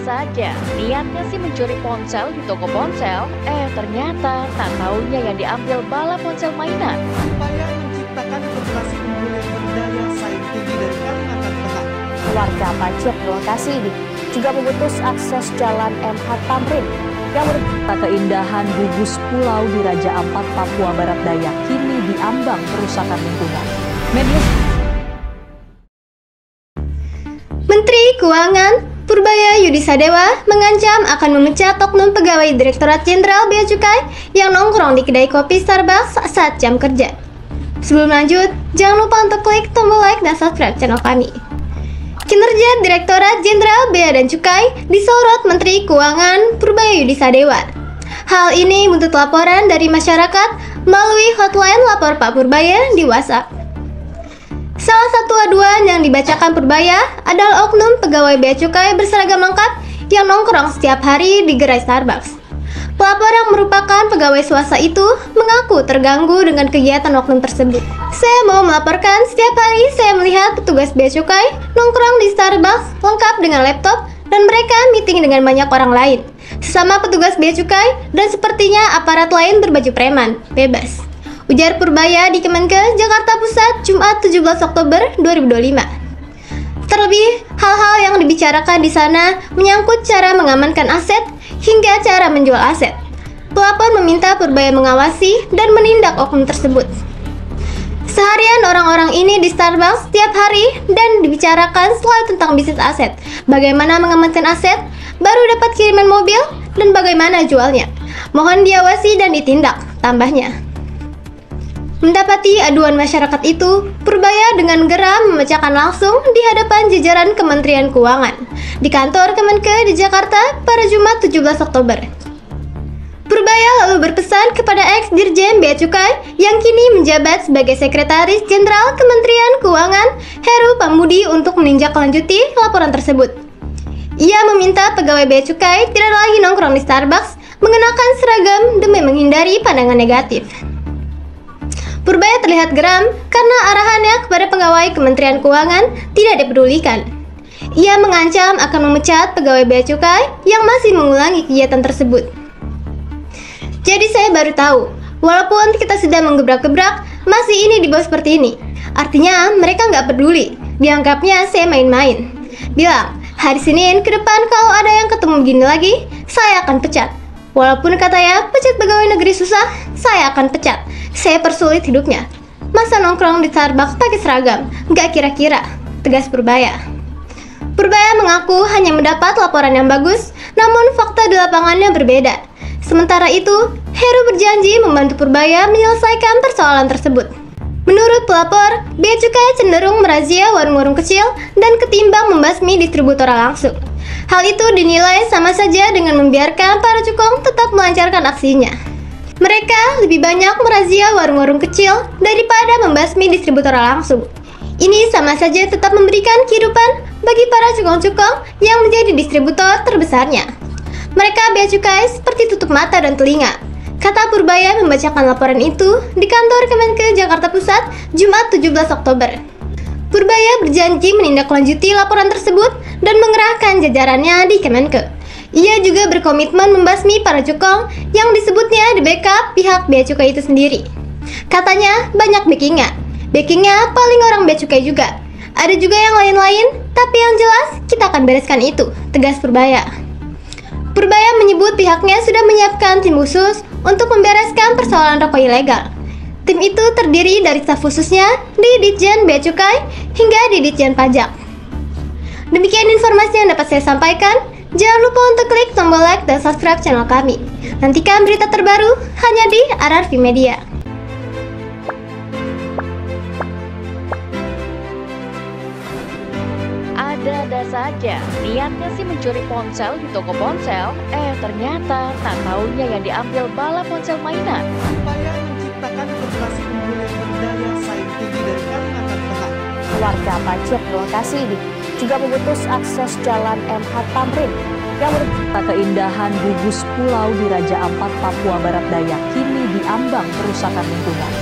saja, niatnya sih mencuri ponsel di toko ponsel, ternyata tak taunya yang diambil bala ponsel mainan. Upaya menciptakan korporasi unggul yang berdaya saing tinggi dari Kalimantan Tengah. Warga Pacet lokasi ini juga memutus akses jalan MH Tamrin yang merupakan keindahan gugus pulau di Raja Ampat, Papua Barat Daya kini diambang kerusakan lingkungan. Menteri Keuangan Purbaya Yudisadewa mengancam akan memecat oknum pegawai Direktorat Jenderal Bea Cukai yang nongkrong di kedai kopi Starbucks saat jam kerja. Sebelum lanjut, jangan lupa untuk klik tombol like dan subscribe channel kami. Kinerja Direktorat Jenderal Bea dan Cukai disorot Menteri Keuangan Purbaya Yudisadewa. Hal ini buntut laporan dari masyarakat melalui hotline Lapor Pak Purbaya di WhatsApp. Salah satu aduan yang dibacakan Purbaya adalah oknum pegawai Bea Cukai berseragam lengkap yang nongkrong setiap hari di gerai Starbucks. Pelapor yang merupakan pegawai swasta itu mengaku terganggu dengan kegiatan oknum tersebut. Saya mau melaporkan setiap hari saya melihat petugas Bea Cukai nongkrong di Starbucks lengkap dengan laptop dan mereka meeting dengan banyak orang lain. Sesama petugas Bea Cukai dan sepertinya aparat lain berbaju preman, bebas. Ujar Purbaya di Kemenkeu, Jakarta Pusat, Jumat 17 Oktober 2025. Terlebih, hal-hal yang dibicarakan di sana menyangkut cara mengamankan aset hingga cara menjual aset. Pelapor meminta Purbaya mengawasi dan menindak oknum tersebut. Seharian orang-orang ini di Starbucks setiap hari dan dibicarakan selalu tentang bisnis aset, bagaimana mengamankan aset, baru dapat kiriman mobil, dan bagaimana jualnya. Mohon diawasi dan ditindak, tambahnya. Mendapati aduan masyarakat itu, Purbaya dengan geram memecahkan langsung di hadapan jajaran Kementerian Keuangan di kantor Kemenkeu di Jakarta pada Jumat 17 Oktober. Purbaya lalu berpesan kepada ex-Dirjen Bea Cukai yang kini menjabat sebagai Sekretaris Jenderal Kementerian Keuangan, Heru Pambudi, untuk menindaklanjuti laporan tersebut. Ia meminta pegawai Bea Cukai tidak lagi nongkrong di Starbucks mengenakan seragam demi menghindari pandangan negatif. Purbaya terlihat geram karena arahannya kepada pegawai Kementerian Keuangan tidak dipedulikan. Ia mengancam akan memecat pegawai Bea Cukai yang masih mengulangi kegiatan tersebut. Jadi saya baru tahu, walaupun kita sedang menggebrak-gebrak, masih ini dibawa seperti ini. Artinya mereka nggak peduli, dianggapnya saya main-main. Bilang, hari Senin ke depan kalau ada yang ketemu begini lagi, saya akan pecat. Walaupun katanya pecat pegawai negeri susah, saya akan pecat. Saya persulit hidupnya. Masa nongkrong di Starbucks pakai seragam? Nggak kira-kira, tegas Purbaya. Purbaya mengaku hanya mendapat laporan yang bagus, namun fakta di lapangannya berbeda. Sementara itu, Heru berjanji membantu Purbaya menyelesaikan persoalan tersebut. Menurut pelapor, Bea Cukai cenderung merazia warung-warung kecil dan ketimbang membasmi distributor langsung. Hal itu dinilai sama saja dengan membiarkan para cukong tetap melancarkan aksinya. Mereka lebih banyak merazia warung-warung kecil daripada membasmi distributor langsung. Ini sama saja tetap memberikan kehidupan bagi para cukong-cukong yang menjadi distributor terbesarnya. Mereka Bea Cukai seperti tutup mata dan telinga, kata Purbaya membacakan laporan itu di kantor Kemenkeu Jakarta Pusat, Jumat 17 Oktober. Purbaya berjanji menindaklanjuti laporan tersebut dan mengerahkan jajarannya di Kemenkeu. Ia juga berkomitmen membasmi para cukong yang disebutnya di backup pihak Bea Cukai itu sendiri. Katanya banyak backingnya paling orang Bea Cukai juga. Ada juga yang lain-lain, tapi yang jelas kita akan bereskan itu, tegas Purbaya. Purbaya menyebut pihaknya sudah menyiapkan tim khusus untuk membereskan persoalan rokok ilegal. Tim itu terdiri dari staf khususnya di Ditjen Bea Cukai hingga di Ditjen Pajak. Demikian informasi yang dapat saya sampaikan. Jangan lupa untuk klik tombol like dan subscribe channel kami. Nantikan berita terbaru hanya di RRV Media. Ada-ada saja, niatnya sih mencuri ponsel di toko ponsel, ternyata tak taunya yang diambil bala ponsel mainan. Upaya menciptakan korporasi unggul yang berdaya saing tinggi dari Kalimantan Tengah. Warga Pacet lokasi ini juga memutus akses jalan MH Tamrin yang merupakan keindahan gugus pulau di Raja Ampat, Papua Barat Daya kini diambang kerusakan lingkungan.